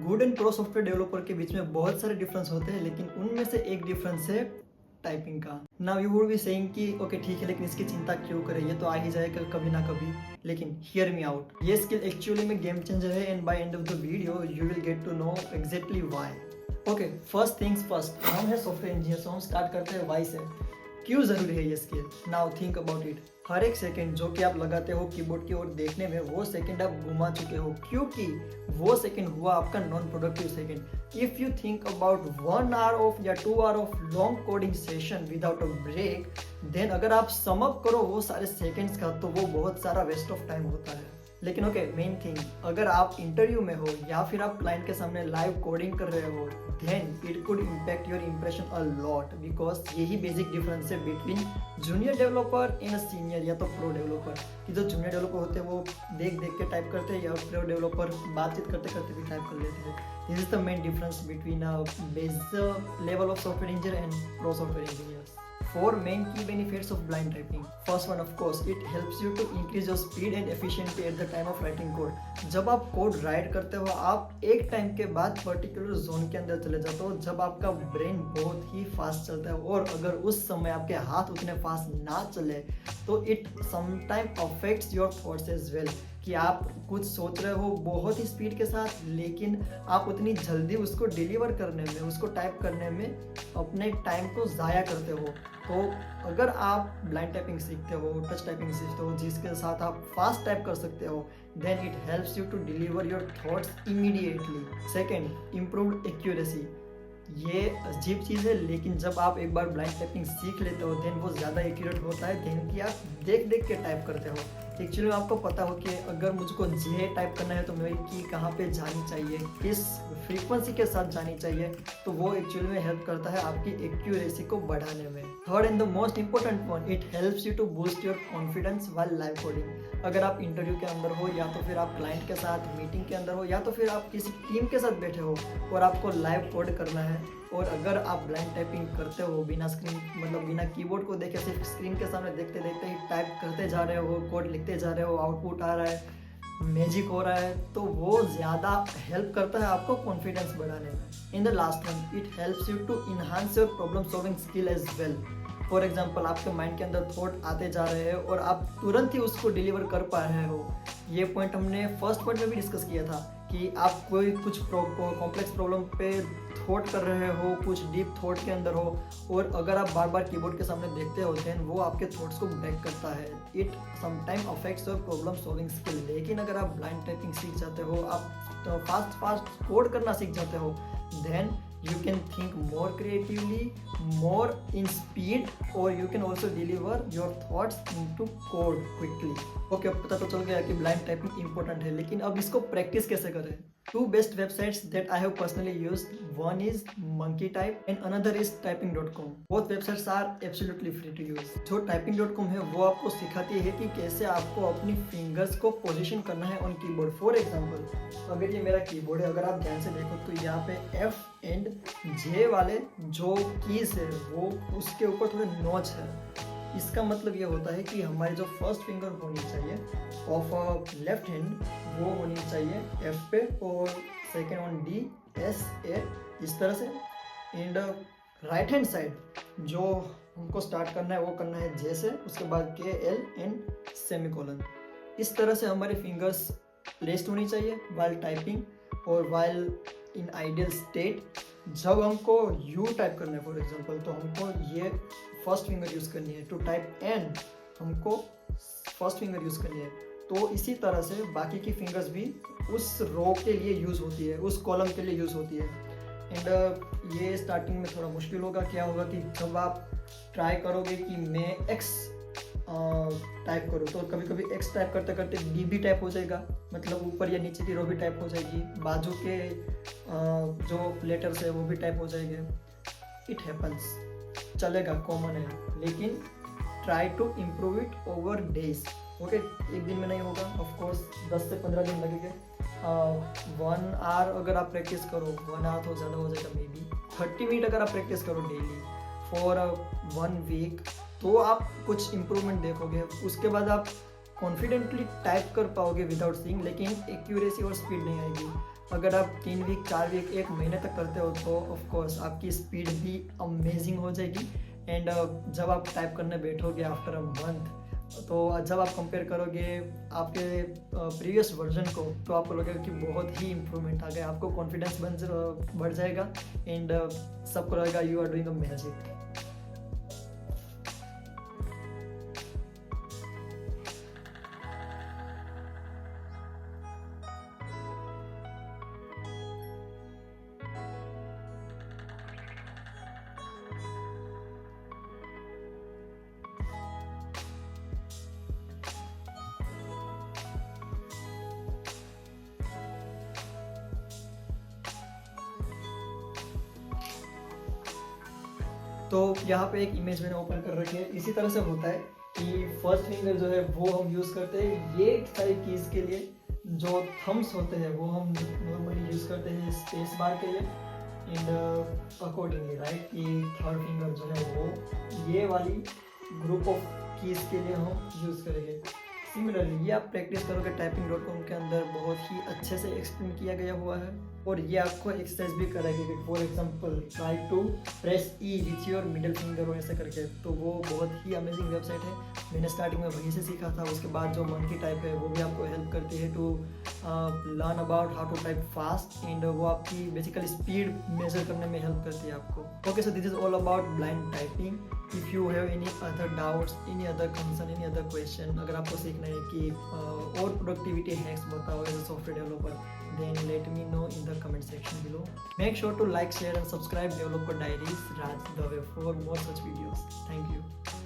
Good and pro software developer के बीच में बहुत सारे डिफरेंस होते हैं, लेकिन उनमें से एक डिफरेंस है टाइपिंग का। Now you would be saying कि ओके ठीक है, लेकिन इसकी चिंता क्यों करें, ये तो आ ही जाएगा कभी ना कभी। लेकिन हियर मी आउट, ये स्किल एक्चुअली में गेम चेंजर है and by end of the video you will get to know exactly why. Okay, first things first, हम है सॉफ्टवेयर इंजीनियर, सो हम स्टार्ट करते हैं वाई से। क्यों जरूरी है ये skill? Now think about it. हर एक सेकंड जो कि आप लगाते हो कीबोर्ड की ओर देखने में, वो सेकंड आप घुमा चुके हो, क्योंकि वो सेकंड हुआ आपका non productive second. If you think about 1 hour of या 2 hour of long coding session without a break, then अगर आप सम अप करो वो सारे सेकंड्स का, तो वो बहुत सारा वेस्ट ऑफ टाइम होता है। लेकिन ओके, मेन थिंग, अगर आप इंटरव्यू में हो या फिर आप क्लाइंट के सामने लाइव कोडिंग कर रहे हो, then it could impact your impression a lot, because यही बेसिक डिफरेंस है between junior developer and senior या तो प्रो डेवलपर। कि जो जूनियर डेवलपर होते हैं वो देख देख के टाइप करते हैं, या प्रो डेवलपर बातचीत करते करते भी टाइप कर लेते हैं। This is the main difference between base level of software engineer and pro software engineers. 4 main key benefits of blind typing. First one, of course, it helps you to increase your speed and efficiency at the time of writing code. जब आप code right करते हो, आप एक time के बाद particular zone के अंदर चले जाते हो जब आपका ब्रेन बहुत ही फास्ट चलता है, और अगर उस समय आपके हाथ उतने फास्ट ना चले तो it sometime affects your thoughts as well. कि आप कुछ सोच रहे हो बहुत ही स्पीड के साथ, लेकिन आप उतनी जल्दी उसको डिलीवर करने में, उसको टाइप करने में अपने टाइम को ज़ाया करते हो। तो अगर आप ब्लाइंड टाइपिंग सीखते हो, टच टाइपिंग सीखते हो, जिसके साथ आप फास्ट टाइप कर सकते हो, then it helps you to deliver your thoughts immediately. Second, improved accuracy. ये अजीब चीज़ है, लेकिन जब आप एक बार ब्लाइंड टाइपिंग सीख लेते हो, देन वो ज़्यादा एक्यूरेट होता है देन कि आप देख देख के टाइप करते हो। एक्चुअली में आपको पता हो कि अगर मुझको जे टाइप करना है तो मेरी की कहाँ पे जानी चाहिए, किस फ्रीक्वेंसी के साथ जानी चाहिए, तो वो एक्चुअली में हेल्प करता है आपकी एक्यूरेसी को बढ़ाने में। Third and the most important one, it helps you to boost your confidence while live coding. अगर आप इंटरव्यू के अंदर हो, या तो फिर आप क्लाइंट के साथ मीटिंग के अंदर हो, या तो फिर आप किसी टीम के साथ बैठे हो और आपको लाइव कोड करना है, और अगर आप ब्लाइंड टाइपिंग करते हो बिना स्क्रीन, मतलब बिना कीबोर्ड को देखे, सिर्फ स्क्रीन के सामने देखते देखते ही टाइप करते जा रहे हो, कोड लिखते जा रहे हो, आउटपुट आ रहा है, मैजिक हो रहा है, तो वो ज़्यादा हेल्प करता है आपको कॉन्फिडेंस बढ़ाने में। In the last one, it helps you to enhance your problem solving skill as well. For example, आपके माइंड के अंदर थॉट आते जा रहे हैं और आप तुरंत ही उसको डिलीवर कर पा रहे हो। ये पॉइंट हमने फर्स्ट पॉइंट में भी डिस्कस किया था कि आप कोई कुछ कॉम्प्लेक्स प्रॉब्लम पे थॉट कर रहे हो, कुछ डीप थॉट के अंदर हो, और अगर आप बार बार कीबोर्ड के सामने देखते हो, देन वो आपके थॉट्स को ब्रेक करता है। It sometime affects your problem solving skill. लेकिन अगर आप ब्लाइंड टाइपिंग सीख जाते हो, आप फास्ट कोड करना सीख जाते हो, then you can think more creatively, more in speed, or you can also deliver your thoughts into code quickly. Okay, अब पता तो चल गया कि ब्लाइंड टाइपिंग इंपॉर्टेंट है, लेकिन अब इसको प्रैक्टिस कैसे करें? 2 best websites that I have personally used, one is monkeytype and another is typing.com. Both websites are absolutely free to use. जो typing.com है वो आपको सिखाती है कि कैसे आपको अपनी फिंगर्स को पोजीशन करना है ऑन कीबोर्ड। फॉर एग्जांपल, अगर ये मेरा कीबोर्ड है, अगर आप ध्यान से देखो तो यहाँ पे F एंड J वाले जो कीज है वो उसके ऊपर थोड़े नॉच है। इसका मतलब ये होता है कि हमारी जो फर्स्ट फिंगर होनी चाहिए ऑफ लेफ्ट हैंड, वो होनी चाहिए F पे, और second on D, S, A, इस तरह से। एंड राइट हैंड साइड जो हमको स्टार्ट करना है वो करना है J से, उसके बाद K, L एंड सेमीकोलन। इस तरह से हमारी फिंगर्स प्लेस्ड होनी चाहिए वाइल टाइपिंग। और वाइल इन आइडियल स्टेट, जब हमको यू टाइप करना है फॉर एग्जांपल, तो हमको ये फर्स्ट फिंगर यूज़ करनी है। टू टाइप एन, हमको फर्स्ट फिंगर यूज़ करनी है। तो इसी तरह से बाकी की फिंगर्स भी उस रो के लिए यूज़ होती है, उस कॉलम के लिए यूज़ होती है। एंड ये स्टार्टिंग में थोड़ा मुश्किल होगा। क्या होगा कि जब आप ट्राई करोगे कि मैं एक्स टाइप करो, तो कभी कभी एक्स टाइप करते करते डी भी टाइप हो जाएगा, मतलब ऊपर या नीचे की रो भी टाइप हो जाएगी, बाजू के जो लेटर्स है वो भी टाइप हो जाएंगे। इट हैपन्स, चलेगा, कॉमन है, लेकिन try to improve it over days. Okay, एक दिन में नहीं होगा, ऑफ कोर्स 10 से 15 दिन लगेंगे। 1 आवर अगर आप प्रैक्टिस करो, 1 आवर तो ज़्यादा हो जाएगा, मे बी 30 मिनट अगर आप प्रैक्टिस करो डेली फॉर 1 वीक, तो आप कुछ इम्प्रूवमेंट देखोगे। उसके बाद आप कॉन्फिडेंटली टाइप कर पाओगे विदाउट सीइंग, लेकिन एक्यूरेसी और स्पीड नहीं आएगी। अगर आप 3 वीक 4 वीक 1 महीने तक करते हो तो ऑफ कोर्स आपकी स्पीड भी अमेजिंग हो जाएगी। एंड जब आप टाइप करने बैठोगे आफ्टर अ मंथ, तो जब आप कंपेयर करोगे आपके प्रीवियस वर्जन को, तो आपको लगेगा कि बहुत ही इम्प्रूवमेंट आ गया, आपको कॉन्फिडेंस बढ़ जाएगा एंड सबको लगेगा you are doing a magic. तो यहाँ पे एक इमेज मैंने ओपन कर रखी है। इसी तरह से होता है कि फर्स्ट फिंगर जो है वो हम यूज़ करते हैं ये सारी कीज़ के लिए, जो थम्स होते हैं वो हम नॉर्मली यूज़ करते हैं स्पेस बार के लिए एंड अकॉर्डिंगली राइट, कि थर्ड फिंगर जो है वो ये वाली ग्रुप ऑफ कीज़ के लिए हम यूज़ करेंगे। सिमिलरली ये आप प्रैक्टिस करोगे typing.com के अंदर बहुत ही अच्छे से एक्सप्लेन किया गया हुआ है, और ये आपको एक्सरसाइज भी कराएगी। For example try to press E with your middle finger और ऐसे करके, तो वो बहुत ही अमेजिंग वेबसाइट है। मैंने स्टार्टिंग में वहीं से सीखा था। उसके बाद जो मंकी टाइप है वो भी आपको हेल्प करती है to learn about how to type fast, and वो आपकी बेसिकली स्पीड मेजर करने में हेल्प करती है आपको। Okay, so this is all about blind typing. If you have any other doubts, any other concern, any other question, अगर आपको सीखना है कि और प्रोडक्टिविटी हैक्स बताओ as a software developer, then let me know in the comment section below. Make sure to like, share and subscribe Developer Diaries Raj Dave for more such videos. Thank you.